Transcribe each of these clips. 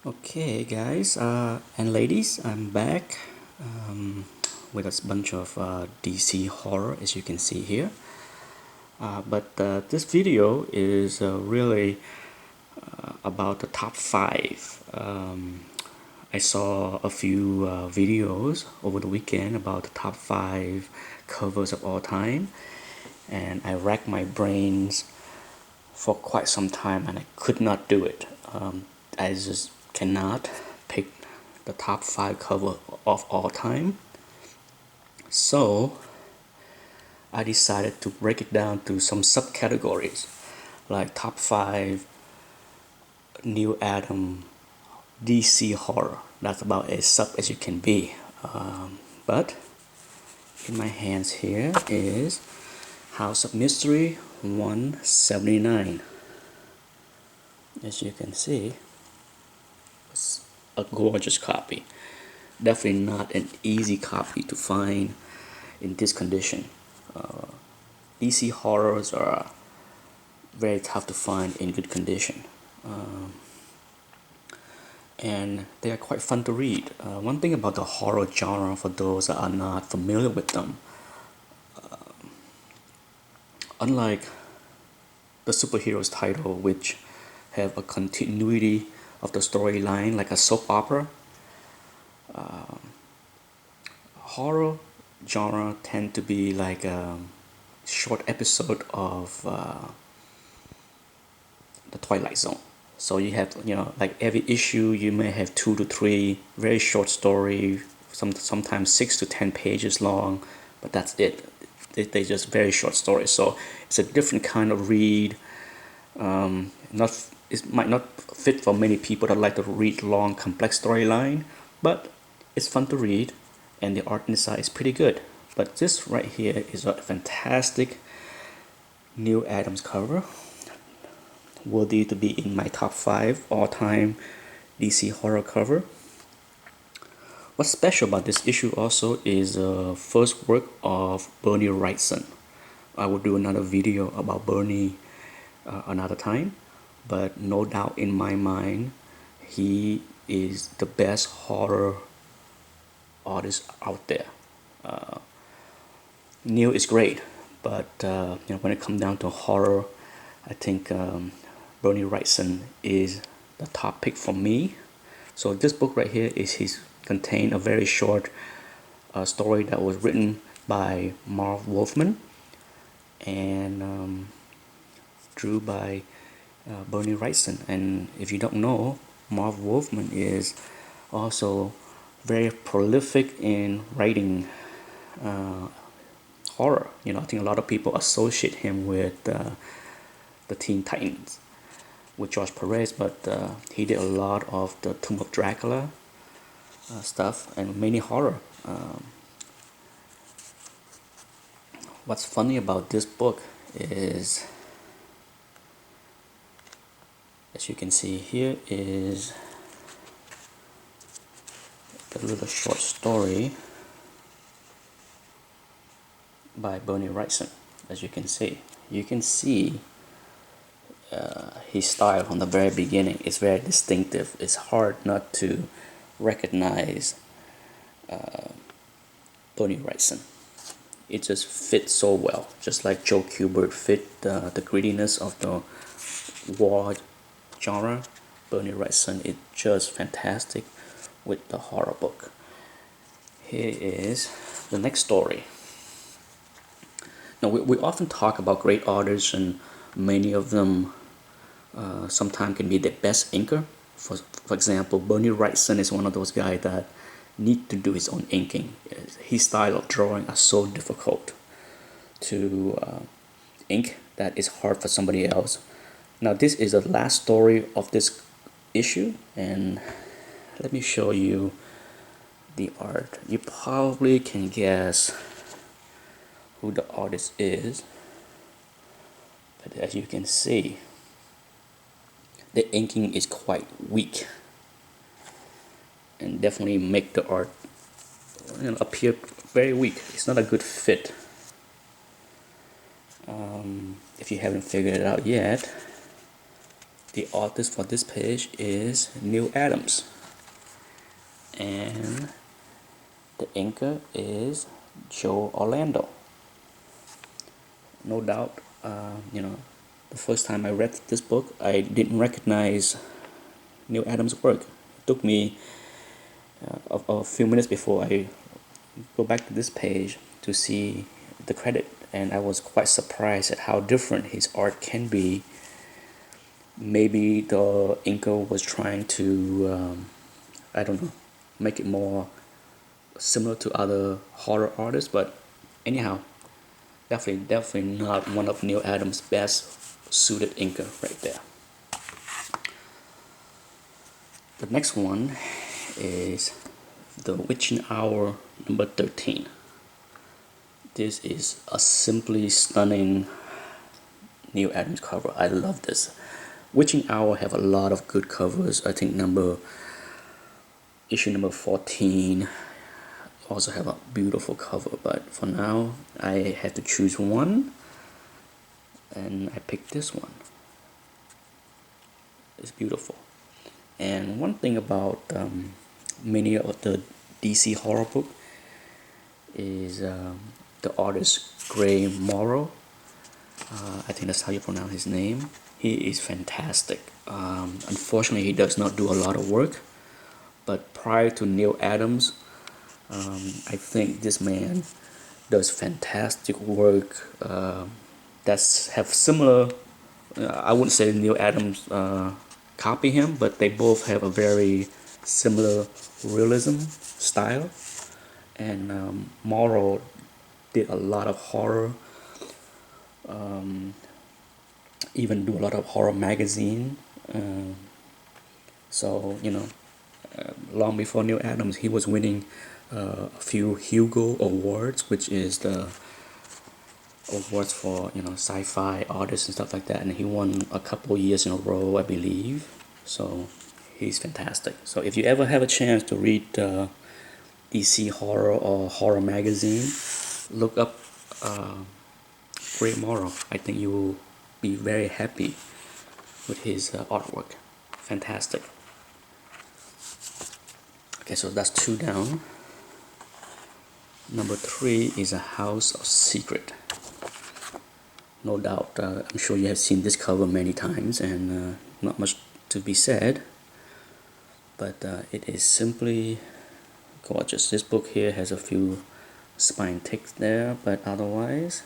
Okay, guys and ladies, I'm back with a bunch of DC horror, as you can see here. But this video is really about the top five. I saw a few videos over the weekend about the top five covers of all time, and I racked my brains for quite some time, and I could not do it. I just cannot pick the top five cover of all time. So I decided to break it down to some subcategories, like top five Neal Adams DC Horror. That's about as sub as you can be. But in my hands here is House of Mystery 179. As you can see, it's a gorgeous copy. Definitely not an easy copy to find in this condition. DC horrors are very tough to find in good condition. And they are quite fun to read. One thing about the horror genre, for those that are not familiar with them, unlike the superheroes title, which have a continuity of the storyline like a soap opera, horror genre tend to be like a short episode of the Twilight Zone. So you have, like every issue you may have 2 to 3 very short story, sometimes 6 to 10 pages long, but that's it. They're just very short stories. So it's a different kind of read. Not It might not fit for many people that like to read long, complex storyline, but it's fun to read, and the art inside is pretty good. But this right here is a fantastic Neal Adams cover, worthy to be in my top five all-time DC horror cover. What's special about this issue also is the first work of Bernie Wrightson. I will do another video about Bernie another time, but no doubt in my mind, he is the best horror artist out there. Neal is great, but when it comes down to horror, I think Bernie Wrightson is the top pick for me. So this book right here is his contain a very short story that was written by Marv Wolfman and drew by Bernie Wrightson. And if you don't know, Marv Wolfman is also very prolific in writing horror. I think a lot of people associate him with the Teen Titans with George Perez, but he did a lot of the Tomb of Dracula stuff and many horror. What's funny about this book is, as you can see here, is a little short story by Bernie Wrightson. As you can see his style from the very beginning is very distinctive. It's hard not to recognize Bernie Wrightson. It just fits so well, just like Joe Kubert fit the grittiness of the war genre. Bernie Wrightson is just fantastic with the horror book. Here is the next story. Now, we often talk about great authors, and many of them sometimes can be the best inker. For example, Bernie Wrightson is one of those guys that need to do his own inking. His style of drawing are so difficult to ink that it's hard for somebody else. Now, this is the last story of this issue, and let me show you the art. You probably can guess who the artist is, but as you can see, the inking is quite weak and definitely make the art appear very weak. It's not a good fit. If you haven't figured it out yet, The artist for this page is Neal Adams, and the inker is Joe Orlando. No doubt, the first time I read this book, I didn't recognize Neal Adams' work. It took me a few minutes before I go back to this page to see the credit, and I was quite surprised at how different his art can be. Maybe the inker was trying to, I don't know, make it more similar to other horror artists, but anyhow, definitely not one of Neal Adams' best suited inker right there. The next one is The Witching Hour number 13. This is a simply stunning Neal Adams cover. I love this. Witching Hour have a lot of good covers. I think issue number 14 also have a beautiful cover, but for now I had to choose one, and I picked this one. It's beautiful. And one thing about many of the DC horror book is the artist Gray Morrow. I think that's how you pronounce his name. He is fantastic. Unfortunately, he does not do a lot of work, but prior to Neal Adams, I think this man does fantastic work that's have similar, I wouldn't say Neal Adams copy him, but they both have a very similar realism style. And Morrow did a lot of horror, even do a lot of horror magazine. So long before Neal Adams, he was winning a few Hugo Awards, which is the awards for sci-fi artists and stuff like that, and he won a couple years in a row, I believe. So he's fantastic. So if you ever have a chance to read DC Horror or Horror Magazine, look up Gray Morrow. I think you will be very happy with his artwork. Fantastic. Okay, so that's 2 down. Number 3 is A House of Secret. No doubt, I'm sure you have seen this cover many times, and not much to be said, but it is simply gorgeous. This book here has a few spine ticks there, but otherwise,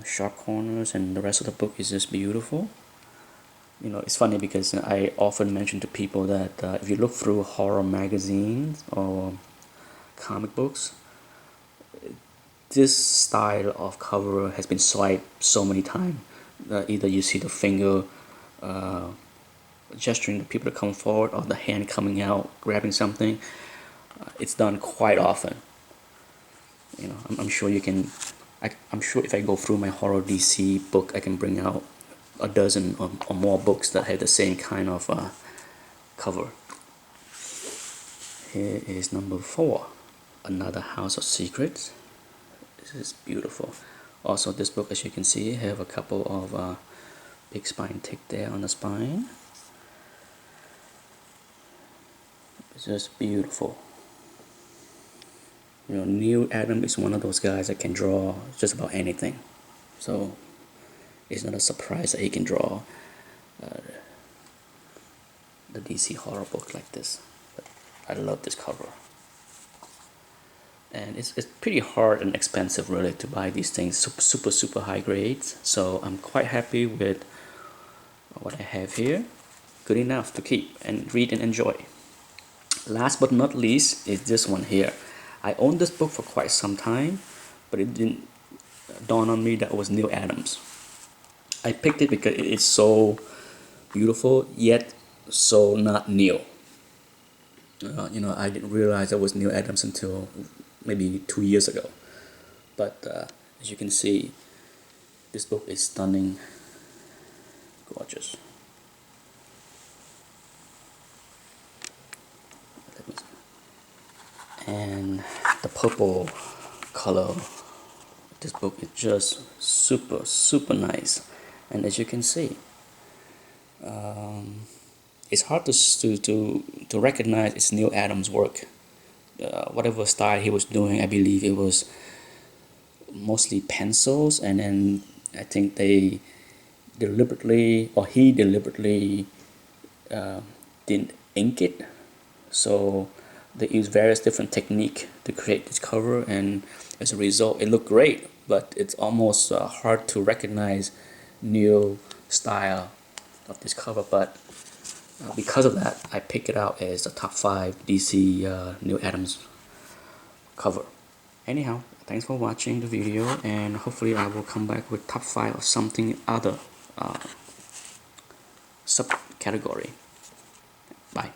sharp corners, and the rest of the book is just beautiful. It's funny because I often mention to people that if you look through horror magazines or comic books, this style of cover has been swiped so many times. Either you see the finger gesturing to people to come forward, or the hand coming out grabbing something. It's done quite often. I'm sure you can. I'm sure if I go through my horror DC book, I can bring out a dozen or more books that have the same kind of cover. Here is number 4, Another House of Secrets. This is beautiful. Also, this book, as you can see, have a couple of big spine tick there on the spine. It's just beautiful. Neal Adams is one of those guys that can draw just about anything. So it's not a surprise that he can draw the DC horror book like this. But I love this cover. And it's pretty hard and expensive really to buy these things, super high grades. So I'm quite happy with what I have here. Good enough to keep and read and enjoy. Last but not least is this one here. I owned this book for quite some time, but it didn't dawn on me that it was Neal Adams. I picked it because it is so beautiful, yet so not Neal. I didn't realize that was Neal Adams until maybe 2 years ago. But as you can see, this book is stunning, gorgeous. And the purple color, this book is just super nice. And as you can see, it's hard to recognize it's Neal Adams' work. Whatever style he was doing, I believe it was mostly pencils, and then I think they deliberately, or he deliberately, didn't ink it. So they used various different technique to create this cover, and as a result, it looked great. But it's almost hard to recognize Neal style of this cover. But because of that, I pick it out as the top 5 DC Neal Adams cover. Anyhow, thanks for watching the video, and hopefully I will come back with top 5 of something other subcategory. Bye.